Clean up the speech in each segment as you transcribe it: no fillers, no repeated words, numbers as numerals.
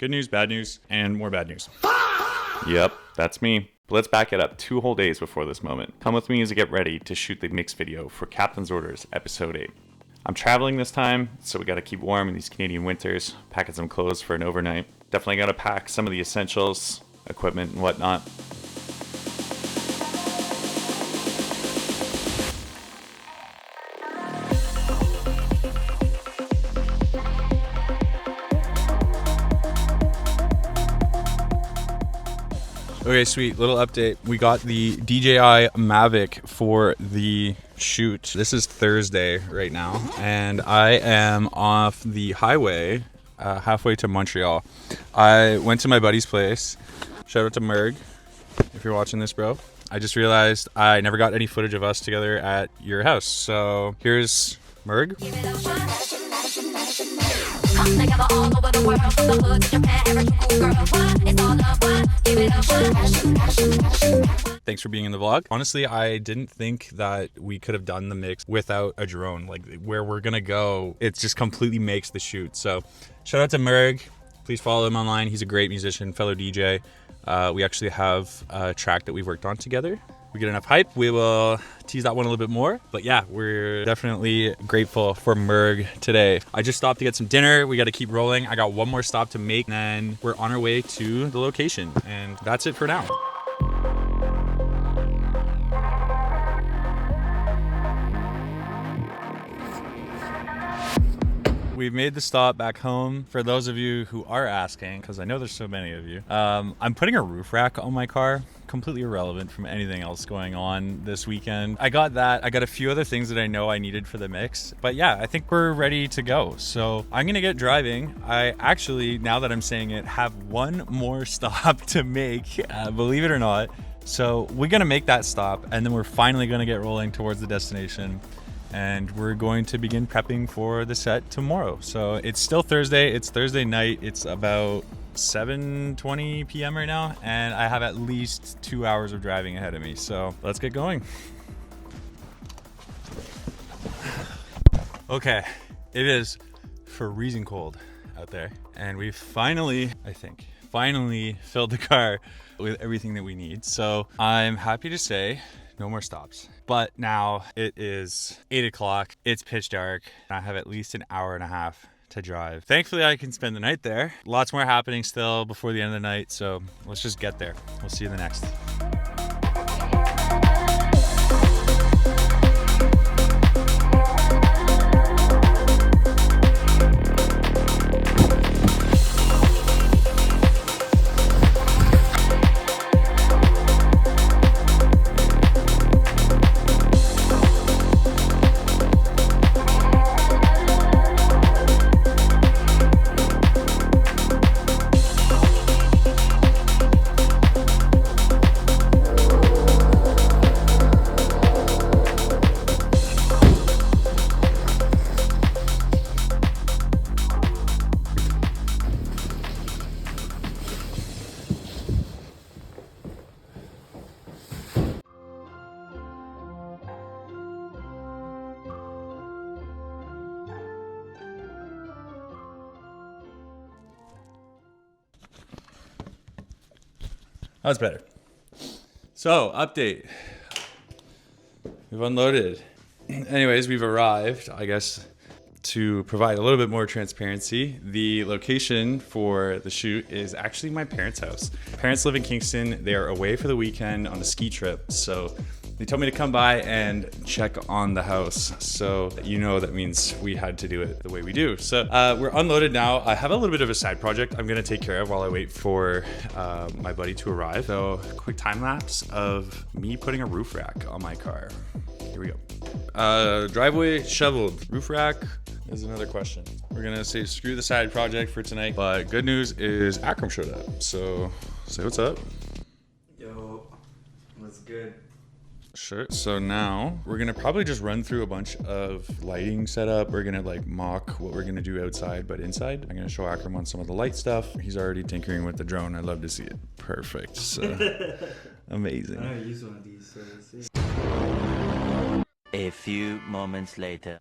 Good news, bad news, and more bad news. Yep, that's me. But let's back it up 2 whole days before this moment. Come with me as I get ready to shoot the mix video for Captain's Orders Episode 8. I'm traveling this time, so we gotta keep warm in these Canadian winters, packing some clothes for an overnight. Definitely gotta pack some of the essentials, equipment and whatnot. Okay, sweet. Little update. We got the DJI Mavic for the shoot. This is Thursday right now, and I am off the highway halfway to Montreal. I went to my buddy's place. Shout out to Merg, if you're watching this, bro. I just realized I never got any footage of us together at your house. So here's Merg. Thanks for being in the vlog. Honestly, I didn't think that we could have done the mix without a drone. Like, where we're gonna go, it just completely makes the shoot. So shout out to Merg. Please follow him online. He's a great musician, fellow DJ. We actually have a track that we've worked on together. We get enough hype, we will tease that one a little bit more. But yeah, we're definitely grateful for Merg today. I just stopped to get some dinner. We got to keep rolling. I got one more stop to make, and then we're on our way to the location. And that's it for now. We've made the stop back home. For those of you who are asking, because I know there's so many of you, I'm putting a roof rack on my car. Completely irrelevant from anything else going on this weekend. I got that. I got a few other things that I know I needed for the mix. But yeah, I think we're ready to go. So I'm gonna get driving. I actually, now that I'm saying it, have one more stop to make, believe it or not. So we're gonna make that stop, and then we're finally gonna get rolling towards the destination. And we're going to begin prepping for the set tomorrow. So it's still Thursday. It's Thursday night. It's about 7:20 p.m. right now, and I have at least 2 hours of driving ahead of me. So let's get going. Okay, it is freezing cold out there, and we finally, I think, filled the car with everything that we need. So I'm happy to say no more stops. But now it is 8 o'clock. It's pitch dark. I have at least an hour and a half to drive. Thankfully, I can spend the night there. Lots more happening still before the end of the night. So let's just get there. We'll see you in the next. That's better. So, update. We've unloaded. Anyways, we've arrived, I guess, to provide a little bit more transparency. The location for the shoot is actually my parents' house. My parents live in Kingston. They are away for the weekend on a ski trip. So they told me to come by and check on the house. So you know that means we had to do it the way we do. So we're unloaded now. I have a little bit of a side project I'm gonna take care of while I wait for my buddy to arrive. So quick time lapse of me putting a roof rack on my car. Here we go. Driveway shoveled. Roof rack is another question. We're gonna say screw the side project for tonight. But good news is Akram showed up. So say what's up. Yo, what's good? Sure. So now we're gonna probably just run through a bunch of lighting setup. We're gonna like mock what we're gonna do outside, but inside. I'm gonna show Akram on some of the light stuff. He's already tinkering with the drone. I'd love to see it. Perfect. So amazing. I never used one of these, so let's see. A few moments later.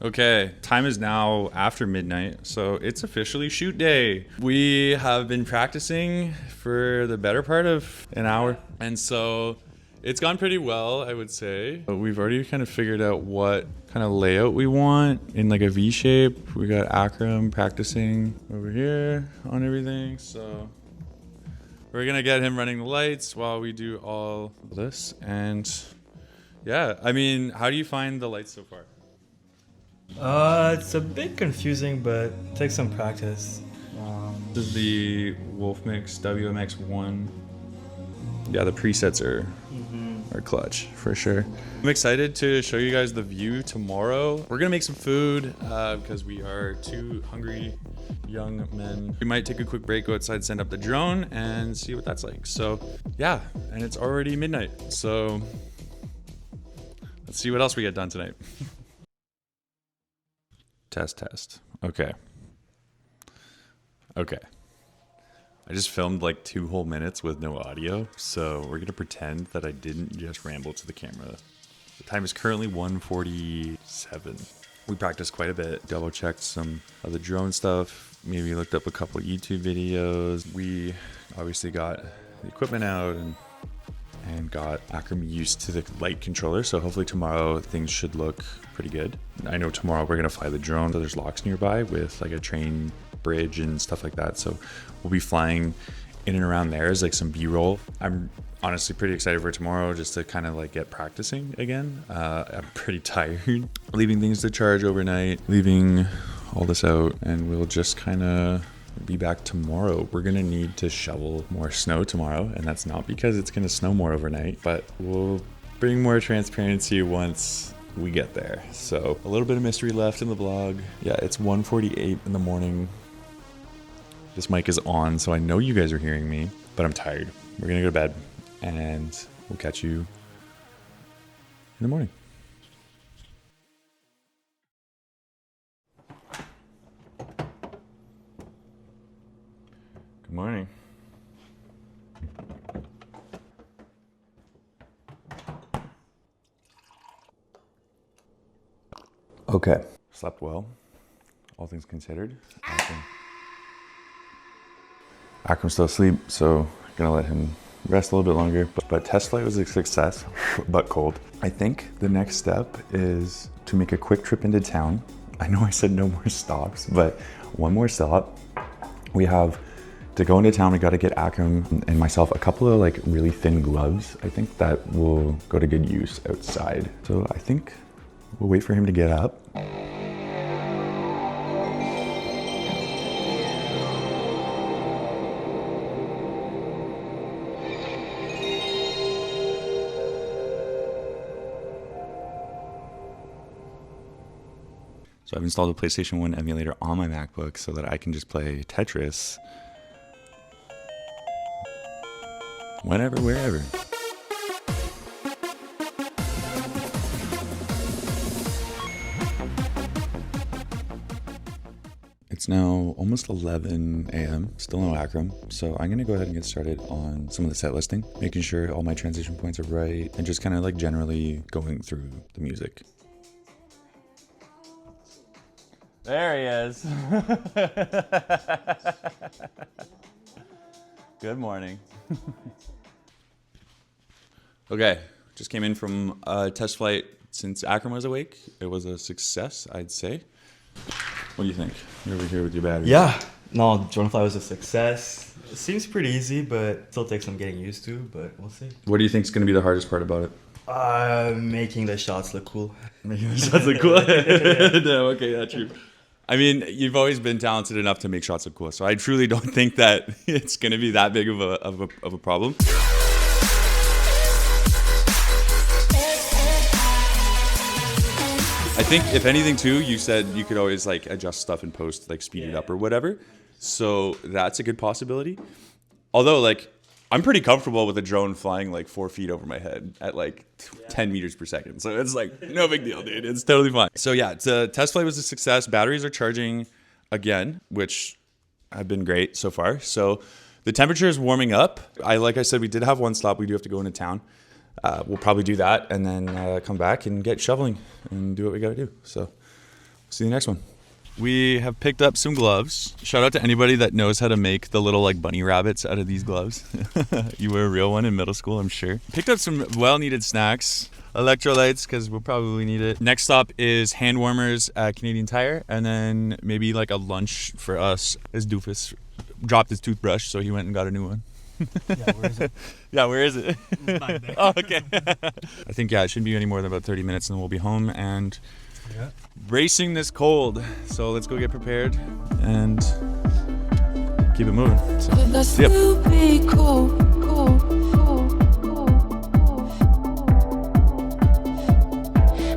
Okay, time is now after midnight, so it's officially shoot day. We have been practicing for the better part of an hour, and so it's gone pretty well, I would say. But we've already kind of figured out what kind of layout we want in like a V shape. We got Akram practicing over here on everything, so we're gonna get him running the lights while we do all this. And yeah, I mean, how do you find the lights so far? It's a bit confusing, but it takes some practice. This is the Wolfmix WMX1. Yeah, the presets are clutch for sure. I'm excited to show you guys the view tomorrow. We're gonna make some food because we are two hungry young men. We might take a quick break, go outside, send up the drone, and see what that's like. So yeah, and it's already midnight. So let's see what else we get done tonight. Test. Okay. I just filmed like 2 whole minutes with no audio, so we're gonna pretend that I didn't just ramble to the camera. The time is currently 1:47. We practiced quite a bit, double checked some of the drone stuff, maybe looked up a couple YouTube videos. We obviously got the equipment out and got Akram used to the light controller, so hopefully tomorrow things should look pretty good. I know tomorrow we're gonna fly the drone, so there's Loch'd nearby with like a train bridge and stuff like that, so we'll be flying in and around there as like some B-roll. I'm honestly pretty excited for tomorrow just to kind of like get practicing again. I'm pretty tired leaving things to charge overnight, leaving all this out, and we'll just kind of be back tomorrow. We're gonna need to shovel more snow tomorrow, and that's not because it's gonna snow more overnight, but we'll bring more transparency once we get there. So a little bit of mystery left in the vlog. Yeah, it's 1:48 in the morning. This mic is on, so I know you guys are hearing me, but I'm tired. We're gonna go to bed, and we'll catch you in the morning. Good morning. Okay. Slept well, all things considered. Akram's still asleep, so gonna let him rest a little bit longer. But test flight was a success, but cold. I think the next step is to make a quick trip into town. I know I said no more stops, but one more stop. We have to go into town. We got to get Akram and myself a couple of like really thin gloves. I think that will go to good use outside. So I think we'll wait for him to get up. So I've installed a PlayStation 1 emulator on my MacBook so that I can just play Tetris whenever, wherever. It's now almost 11 a.m., still no Akram, so I'm gonna go ahead and get started on some of the set listing, making sure all my transition points are right, and just kind of like generally going through the music. There he is. Good morning. Okay, just came in from a test flight since Akram was awake. It was a success, I'd say. What do you think? You're over here with your battery. Yeah, no, drone fly was a success. It seems pretty easy, but still takes some getting used to, but we'll see. What do you think is going to be the hardest part about it? Making the shots look cool. Making the shots look cool? No, okay, that's true. I mean, you've always been talented enough to make shots look cool, so I truly don't think that it's going to be that big of a problem. I think if anything too, you said you could always like adjust stuff in post, like speed it up or whatever. So that's a good possibility. Although like I'm pretty comfortable with a drone flying like 4 feet over my head at like 10 meters per second. So it's like no big deal, dude. It's totally fine. So yeah, the test flight was a success. Batteries are charging again, which have been great so far. So the temperature is warming up. Like I said, we did have one stop. We do have to go into town. We'll probably do that and then come back and get shoveling and do what we got to do. So See you next one. We have picked up some gloves. Shout out to anybody that knows how to make the little like bunny rabbits out of these gloves. You were a real one in middle school, I'm sure. Picked up some well-needed snacks. Electrolytes, because we'll probably need it. Next stop is hand warmers at Canadian Tire, and then maybe like a lunch for us. This doofus dropped his toothbrush, so he went and got a new one. Yeah, where is it? Yeah, where is it? Back there. Oh, okay. I think, yeah, it shouldn't be any more than about 30 minutes and then we'll be home and racing this cold. So let's go get prepared and keep it moving. So, see ya.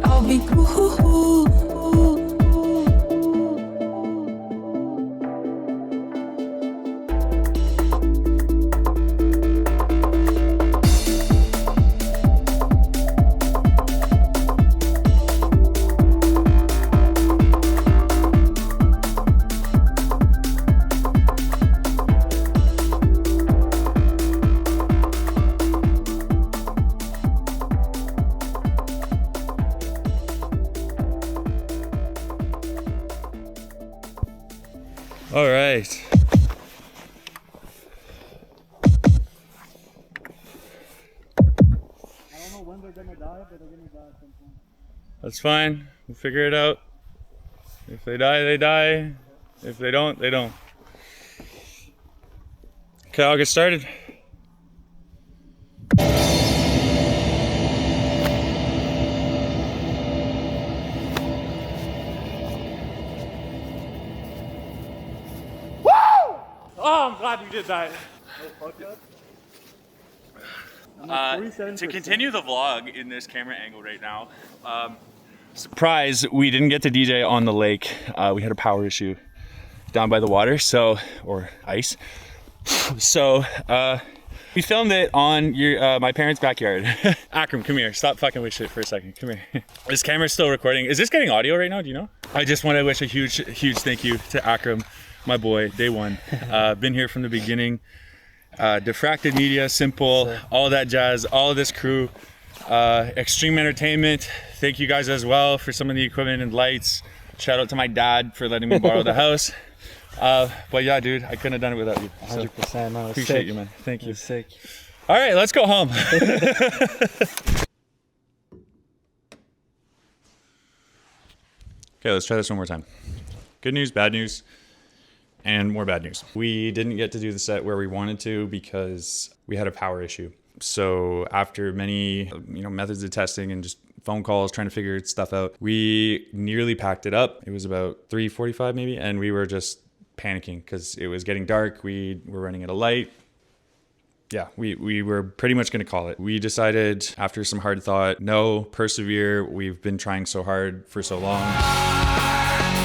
I'll be cool. All right. I don't know when they're gonna die, but they're gonna die at some point. That's fine. We'll figure it out. If they die, they die. If they don't, they don't. Okay, I'll get started. Oh, I'm glad you did that. To continue the vlog in this camera angle right now, surprise, we didn't get to DJ on the lake. We had a power issue down by the water, or ice. So we filmed it on my parents' backyard. Akram, come here. Stop fucking with shit for a second. Come here. This camera's still recording. Is this getting audio right now? Do you know? I just want to wish a huge thank you to Akram, my boy, day one. Been here from the beginning. Diffracted Media, Simple, all that jazz, all of this crew. Extreme Entertainment, thank you guys as well for some of the equipment and lights. Shout out to my dad for letting me borrow the house. But yeah, dude, I couldn't have done it without you. So 100%, man. appreciate you, man. Thank you. Sick. All right, let's go home. Okay, let's try this one more time. Good news, bad news, and more bad news. We didn't get to do the set where we wanted to because we had a power issue. So after many, methods of testing and just phone calls trying to figure stuff out, we nearly packed it up. It was about 3:45 maybe, and we were just panicking because it was getting dark. We were running out of light. Yeah, we were pretty much going to call it. We decided after some hard thought, no, persevere. We've been trying so hard for so long.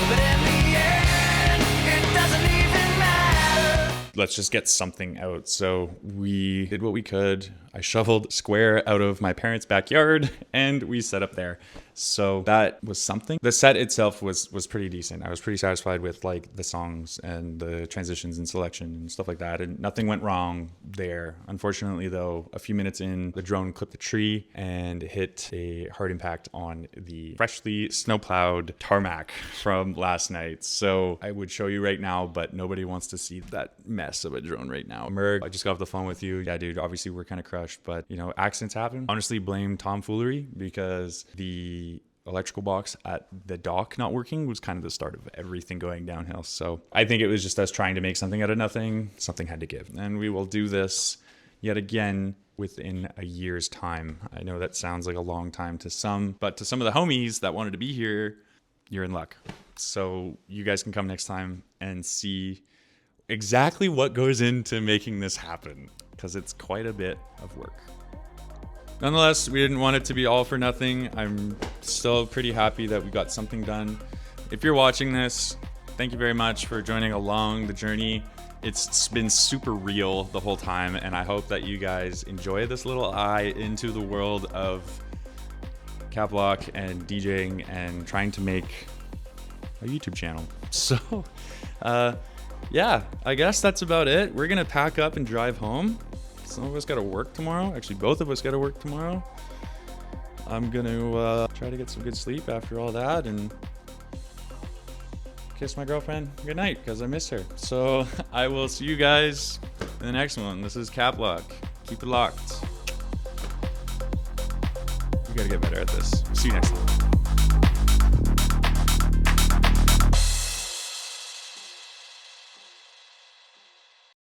But in the end, it doesn't even matter. Let's just get something out. So we did what we could. I shoveled square out of my parents' backyard and we set up there. So that was something. The set itself was pretty decent. I was pretty satisfied with like the songs and the transitions and selection and stuff like that. And nothing went wrong there. Unfortunately though, a few minutes in, the drone clipped a tree and hit a hard impact on the freshly snowplowed tarmac from last night. So I would show you right now, but nobody wants to see that mess of a drone right now. Merg, I just got off the phone with you. Yeah, dude, obviously we're kind of crushed, but accidents happen. Honestly, blame tomfoolery because the electrical box at the dock not working was kind of the start of everything going downhill. So I think it was just us trying to make something out of nothing. Something had to give. And we will do this yet again within a year's time. I know that sounds like a long time to some, but to some of the homies that wanted to be here, you're in luck. So you guys can come next time and see exactly what goes into making this happen, because it's quite a bit of work. Nonetheless, we didn't want it to be all for nothing. I'm still pretty happy that we got something done. If you're watching this, thank you very much for joining along the journey. It's been super real the whole time, and I hope that you guys enjoy this little eye into the world of Caploch and DJing and trying to make a YouTube channel. So, yeah, I guess that's about it. We're gonna pack up and drive home. Some of us got to work tomorrow. Actually, both of us got to work tomorrow. I'm going to try to get some good sleep after all that and kiss my girlfriend goodnight because I miss her. So I will see you guys in the next one. This is Caploch. Keep it locked. We gotta get better at this. See you next time.